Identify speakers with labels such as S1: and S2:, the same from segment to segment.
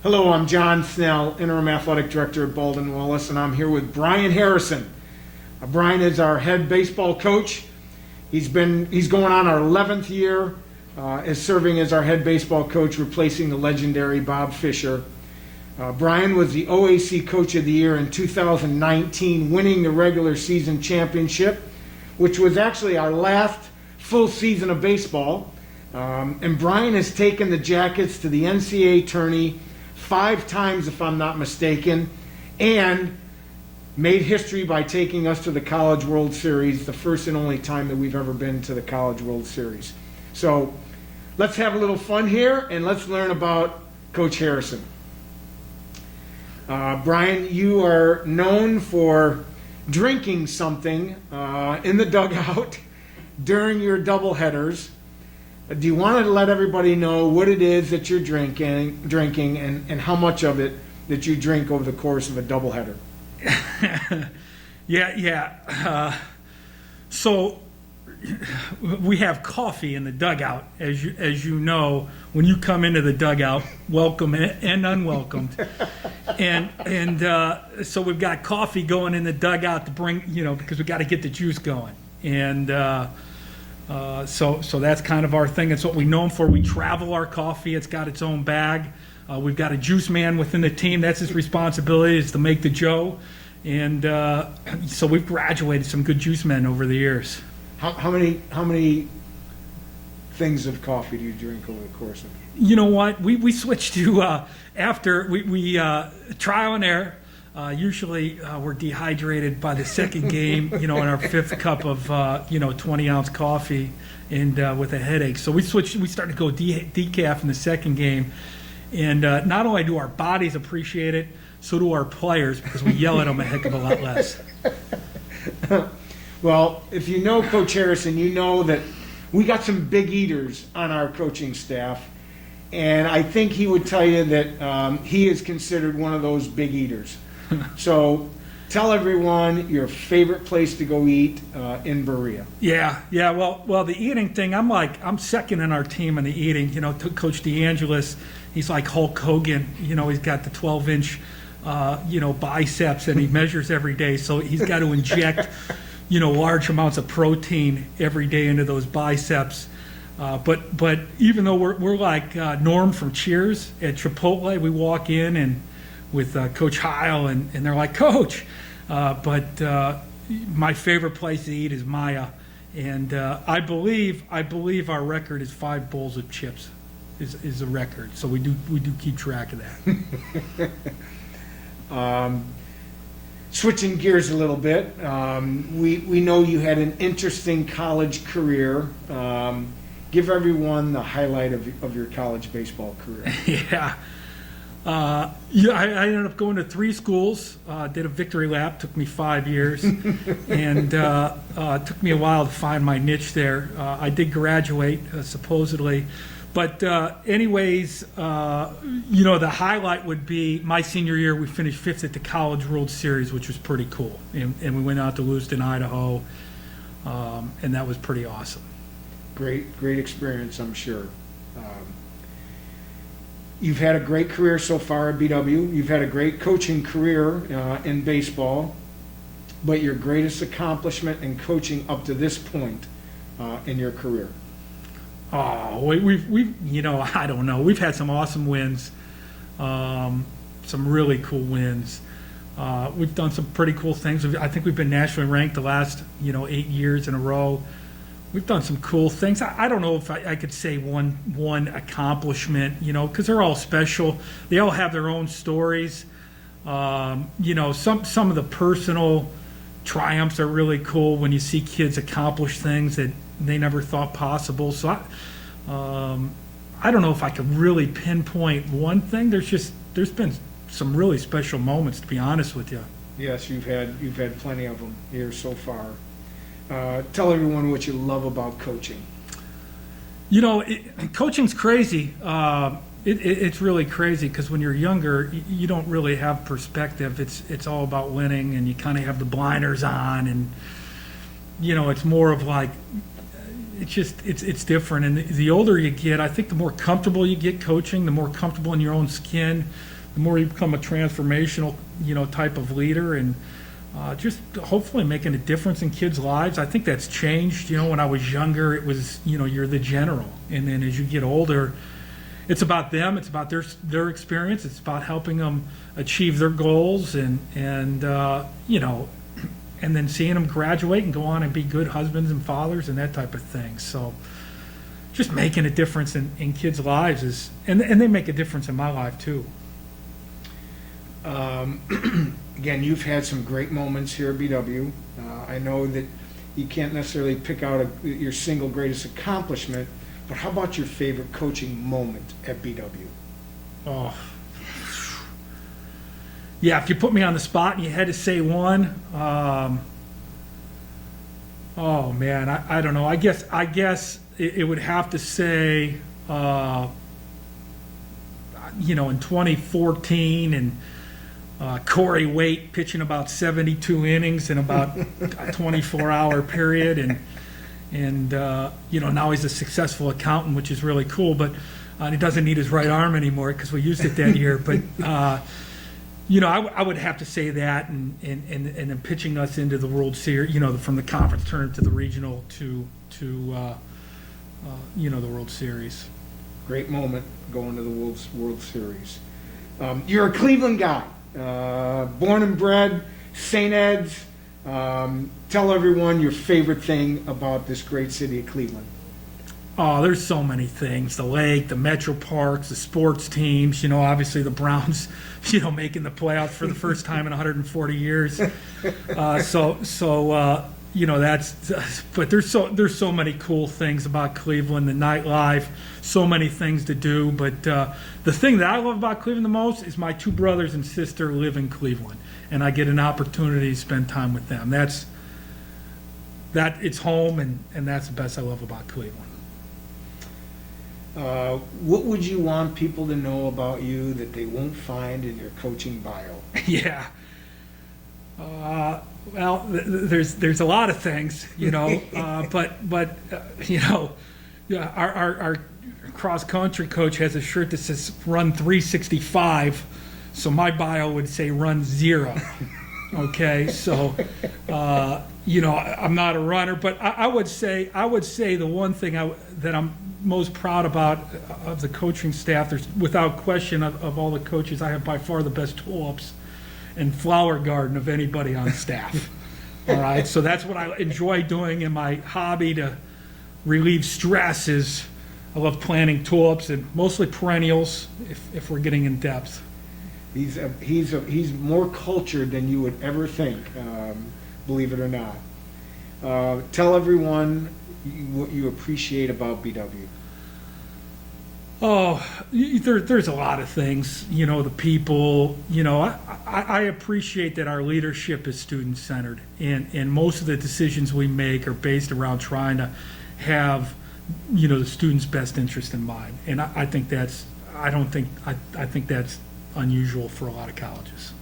S1: Hello, I'm John Snell, Interim Athletic Director at Baldwin Wallace, and I'm here with Brian Harrison. Brian is our head baseball coach. He's going on our 11th year as serving as our head baseball coach, replacing the legendary Bob Fisher. Brian was the OAC Coach of the Year in 2019, winning the regular season championship, which was actually our last full season of baseball. And Brian has taken the Jackets to the NCAA tourney 5 times, if I'm not mistaken, and made history by taking us to the College World Series, the first and only time that we've ever been to the College World Series. So let's have a little fun here and let's learn about Coach Harrison. Brian, you are known for drinking something in the dugout during your doubleheaders. Do you want to let everybody know what it is that you're drinking and how much of it that you drink over the course of a doubleheader?
S2: Yeah. So we have coffee in the dugout, as you know. When you come into the dugout, welcome and unwelcomed, and so we've got coffee going in the dugout to bring, because we got to get the juice going, and so that's kind of our thing. It's what we're known for. We travel our coffee. It's got its own bag. We've got a juice man within the team. That's his responsibility, is to make the Joe, and so we've graduated some good juice men over the years.
S1: How many things of coffee do you drink over the course of it?
S2: You know what? We switched to after we trial and error. Usually we're dehydrated by the second game, in our 5th cup of 20-ounce coffee and with a headache. So we started to go decaf in the second game, and not only do our bodies appreciate it, so do our players, because we yell at them a heck of a lot less.
S1: Well, if you know Coach Harrison, you know that we got some big eaters on our coaching staff, and I think he would tell you that he is considered one of those big eaters. So tell everyone your favorite place to go eat in Berea.
S2: Yeah. Well, the eating thing, I'm second in our team in the eating. Coach DeAngelis, he's like Hulk Hogan. He's got the 12-inch, biceps, and he measures every day. So he's got to inject, large amounts of protein every day into those biceps. But even though we're like Norm from Cheers at Chipotle, we walk in and with Coach Heil, and they're like, Coach, but my favorite place to eat is Maya, and I believe our record is 5 bowls of chips is a record, so we do keep track of that.
S1: Switching gears a little bit, we know you had an interesting college career. Give everyone the highlight of your college baseball career.
S2: Yeah. I ended up going to 3 schools, did a victory lap, took me 5 years, and took me a while to find my niche there. I did graduate, supposedly. But anyways, the highlight would be my senior year. We finished 5th at the College World Series, which was pretty cool. And we went out to Lewiston, Idaho, and that was pretty awesome.
S1: Great experience, I'm sure. You've had a great career so far at BW. You've had a great coaching career in baseball, but your greatest accomplishment in coaching up to this point in your career?
S2: Oh, we've I don't know. We've had some awesome wins, some really cool wins. We've done some pretty cool things. I think we've been nationally ranked the last 8 years in a row. We've done some cool things. I don't know if I could say one accomplishment, because they're all special. They all have their own stories. Some of the personal triumphs are really cool when you see kids accomplish things that they never thought possible. So I don't know if I could really pinpoint one thing. There's been some really special moments, to be honest with you.
S1: Yes, you've had plenty of them here so far. Tell everyone what you love about coaching.
S2: Coaching's crazy. It's really crazy because when you're younger, you don't really have perspective. It's all about winning, and you kind of have the blinders on, and it's more of like, it's different. And the older you get, I think the more comfortable you get coaching, the more comfortable in your own skin, the more you become a transformational, type of leader, and just hopefully making a difference in kids' lives. I think that's changed. When I was younger, it was, you're the general. And then as you get older, it's about them. It's about their experience. It's about helping them achieve their goals, and then seeing them graduate and go on and be good husbands and fathers and that type of thing. So just making a difference in kids' lives and they make a difference in my life too.
S1: Again, you've had some great moments here at BW. I know that you can't necessarily pick out your single greatest accomplishment, but how about your favorite coaching moment at BW?
S2: Oh, yeah, if you put me on the spot and you had to say one, oh man, I don't know. I guess it would have to say, in 2014, and Corey Waite pitching about 72 innings in about a 24-hour period, and now he's a successful accountant, which is really cool, but he doesn't need his right arm anymore because we used it that year. But I would have to say that, and then pitching us into the World Series, from the conference tournament to the regional to the World Series.
S1: Great moment going to the World Series. You're a Cleveland guy, born and bred, St. Ed's. Tell everyone your favorite thing about this great city of Cleveland.
S2: Oh, there's so many things. The lake, the metro parks, the sports teams, obviously the Browns, making the playoffs for the first time in 140 years. But there's so many cool things about Cleveland, the nightlife, so many things to do. But the thing that I love about Cleveland the most is my two brothers and sister live in Cleveland, and I get an opportunity to spend time with them. It's home, and that's the best I love about Cleveland.
S1: What would you want people to know about you that they won't find in your coaching bio?
S2: Yeah. Well, there's a lot of things, our cross country coach has a shirt that says run 365, so my bio would say run 0. Okay, so I'm not a runner, but I would say the one thing that I'm most proud about of the coaching staff, there's without question of all the coaches, I have by far the best tulips and flower garden of anybody on staff. All right, so that's what I enjoy doing in my hobby to relieve stress. Is I love planting tulips, and mostly perennials if we're getting in depth.
S1: He's more cultured than you would ever think, believe it or not. Tell everyone what you appreciate about BW.
S2: Oh, there's a lot of things, the people, I appreciate that our leadership is student-centered, and most of the decisions we make are based around trying to have, the student's best interest in mind. And I think that's unusual for a lot of colleges.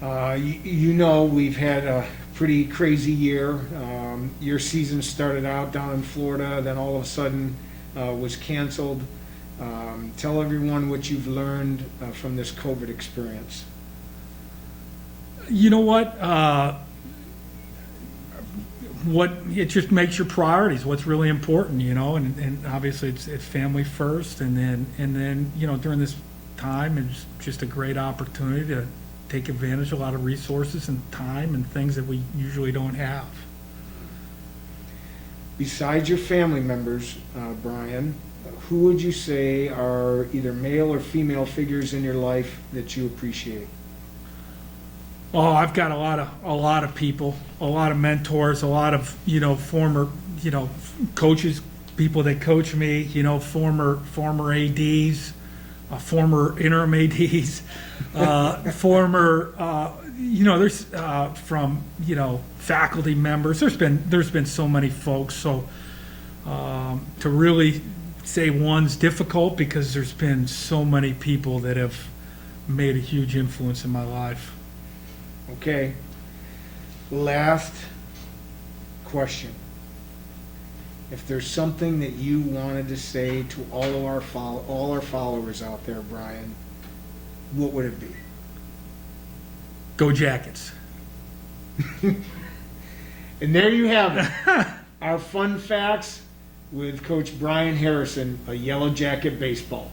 S1: We've had a pretty crazy year. Your season started out down in Florida, then all of a sudden was canceled. Tell everyone what you've learned from this COVID experience.
S2: You know what? It just makes your priorities what's really important, and obviously it's family first, and then during this time it's just a great opportunity to take advantage of a lot of resources and time and things that we usually don't have.
S1: Besides your family members, Brian, who would you say are either male or female figures in your life that you appreciate?
S2: Oh, I've got a lot of people, a lot of mentors, a lot of former coaches, people that coach me, former ADs, former interim ADs, there's from faculty members. There's been so many folks. So to really say one's difficult because there's been so many people that have made a huge influence in my life.
S1: Okay. Last question. if there's something that you wanted to say to all our followers out there, Brian, what would it be?
S2: Go Jackets.
S1: And there you have it. Our fun facts with Coach Brian Harrison, a Yellow Jacket baseball.